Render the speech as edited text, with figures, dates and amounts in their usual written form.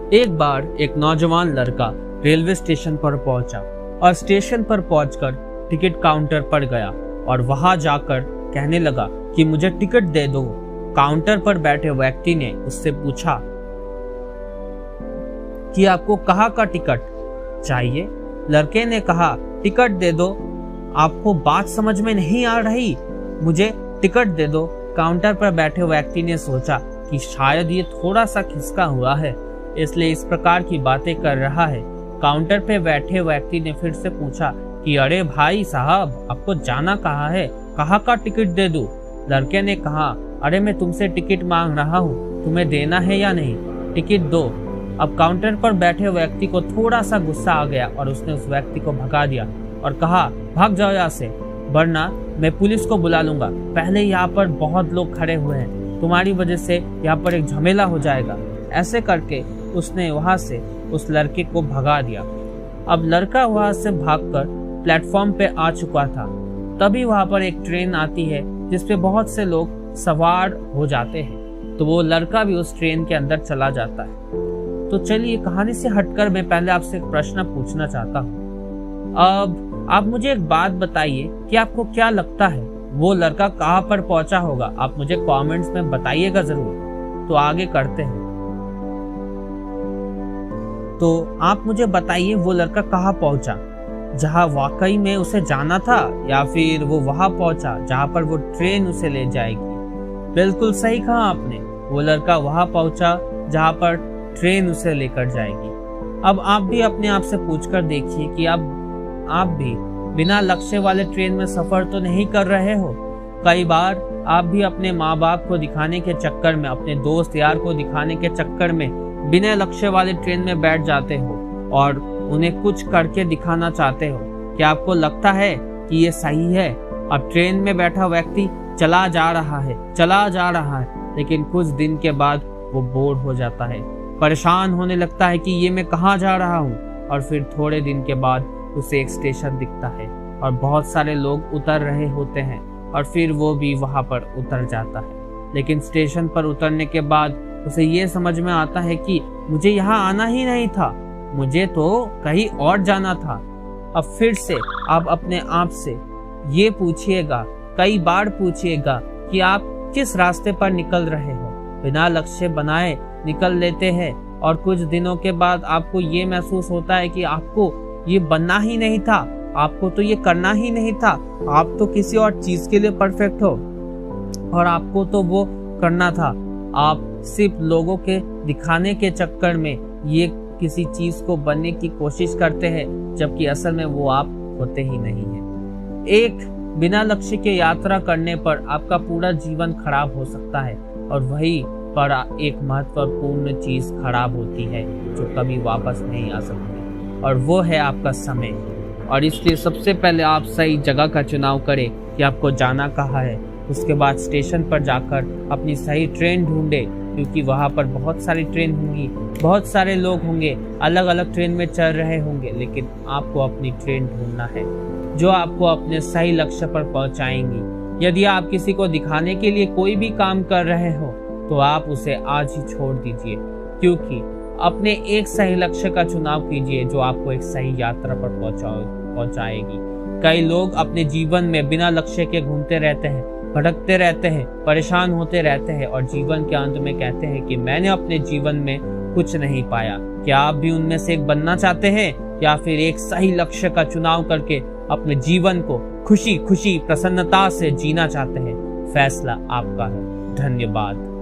एक बार एक नौजवान लड़का रेलवे स्टेशन पर पहुंचा और स्टेशन पर पहुंचकर टिकट काउंटर पर गया और वहां जाकर कहने लगा कि मुझे टिकट दे दो। काउंटर पर बैठे व्यक्ति ने उससे पूछा कि आपको कहाँ का टिकट चाहिए। लड़के ने कहा, टिकट दे दो। आपको बात समझ में नहीं आ रही, मुझे टिकट दे दो। काउंटर पर बैठे व्यक्ति ने सोचा कि शायद ये थोड़ा सा खिसका हुआ है, इसलिए इस प्रकार की बातें कर रहा है। काउंटर पे बैठे व्यक्ति ने फिर से पूछा कि अरे भाई साहब, आपको जाना कहाँ है, कहाँ का टिकट दे दूं? लड़के ने कहा, अरे मैं तुमसे टिकट मांग रहा हूँ, तुम्हें देना है या नहीं, टिकट दो। अब काउंटर पर बैठे व्यक्ति को थोड़ा सा गुस्सा आ गया और उसने उस व्यक्ति को भगा दिया और कहा, भाग जाओ यहाँ से, वरना मैं पुलिस को बुला लूंगा। पहले यहाँ पर बहुत लोग खड़े हुए हैं, तुम्हारी वजह से यहाँ पर एक झमेला हो जाएगा। ऐसे करके उसने वहां से उस लड़के को भगा दिया। अब लड़का वहां से भागकर प्लेटफॉर्म पे आ चुका था। तभी वहां पर एक ट्रेन आती है जिसपे बहुत से लोग सवार हो जाते हैं, तो वो लड़का भी उस ट्रेन के अंदर चला जाता है। तो चलिए, कहानी से हटकर मैं पहले आपसे एक प्रश्न पूछना चाहता हूँ। अब आप मुझे एक बात बताइए कि आपको क्या लगता है वो लड़का कहाँ पर पहुंचा होगा? आप मुझे कमेंट्स में बताइएगा जरूर। तो आगे करते हैं। तो आप मुझे बताइए वो लड़का कहाँ पहुंचा, जहाँ वाकई में उसे जाना था, या फिर वो वहां पहुंचा जहाँ पर वो ट्रेन उसे ले जाएगी? बिल्कुल सही कहा आपने, वो लड़का वहां पहुंचा जहाँ पर ट्रेन उसे लेकर जाएगी। अब आप भी अपने आप से पूछकर देखिए कि आप भी बिना लक्ष्य वाले ट्रेन में सफर तो नहीं कर रहे हो। कई बार आप भी अपने माँ बाप को दिखाने के चक्कर में, अपने दोस्त यार को दिखाने के चक्कर में बिना लक्ष्य वाले ट्रेन में बैठ जाते हो और उन्हें कुछ करके दिखाना चाहते हो। क्या आपको लगता है कि ये सही है? अब ट्रेन में बैठा व्यक्ति चला जा रहा है, लेकिन कुछ दिन के बाद वो बोर हो जाता है, परेशान होने लगता है कि ये मैं कहाँ जा रहा हूँ। और फिर थोड़े दिन के बाद उसे एक स्टेशन दिखता है और बहुत सारे लोग उतर रहे होते हैं और फिर वो भी वहां पर उतर जाता है। लेकिन स्टेशन पर उतरने के बाद उसे ये समझ में आता है कि मुझे यहाँ आना ही नहीं था, मुझे तो कहीं और जाना था। अब फिर से आप अपने आप से ये पूछिएगा, कई बार पूछिएगा कि आप किस रास्ते पर निकल रहे हो। बिना लक्ष्य बनाए निकल लेते हैं और कुछ दिनों के बाद आपको ये महसूस होता है कि आपको ये बनना ही नहीं था, आपको तो ये करना ही नहीं था, आप तो किसी और चीज के लिए परफेक्ट हो और आपको तो वो करना था। आप सिर्फ लोगों के दिखाने के चक्कर में ये किसी चीज को बनने की कोशिश करते हैं, जबकि असल में वो आप होते ही नहीं हैं। एक बिना लक्ष्य के यात्रा करने पर आपका पूरा जीवन खराब हो सकता है और वही पर एक महत्वपूर्ण चीज खराब होती है जो कभी वापस नहीं आ सकती, और वो है आपका समय। और इसलिए सबसे पहले आप सही जगह का चुनाव करें कि आपको जाना कहाँ है। उसके बाद स्टेशन पर जाकर अपनी सही ट्रेन ढूंढे, क्योंकि वहाँ पर बहुत सारी ट्रेन होंगी, बहुत सारे लोग होंगे, अलग अलग ट्रेन में चल रहे होंगे, लेकिन आपको अपनी ट्रेन ढूंढना है जो आपको अपने सही लक्ष्य पर पहुँचाएंगी। यदि आप किसी को दिखाने के लिए कोई भी काम कर रहे हो तो आप उसे आज ही छोड़ दीजिए, क्योंकि अपने एक सही लक्ष्य का चुनाव कीजिए जो आपको एक सही यात्रा पर पहुंचाएगी। कई लोग अपने जीवन में बिना लक्ष्य के घूमते रहते हैं, भटकते रहते हैं, परेशान होते रहते हैं और जीवन के अंत में कहते हैं कि मैंने अपने जीवन में कुछ नहीं पाया। क्या आप भी उनमें से एक बनना चाहते हैं, या फिर एक सही लक्ष्य का चुनाव करके अपने जीवन को खुशी खुशी प्रसन्नता से जीना चाहते हैं? फैसला आपका है। धन्यवाद।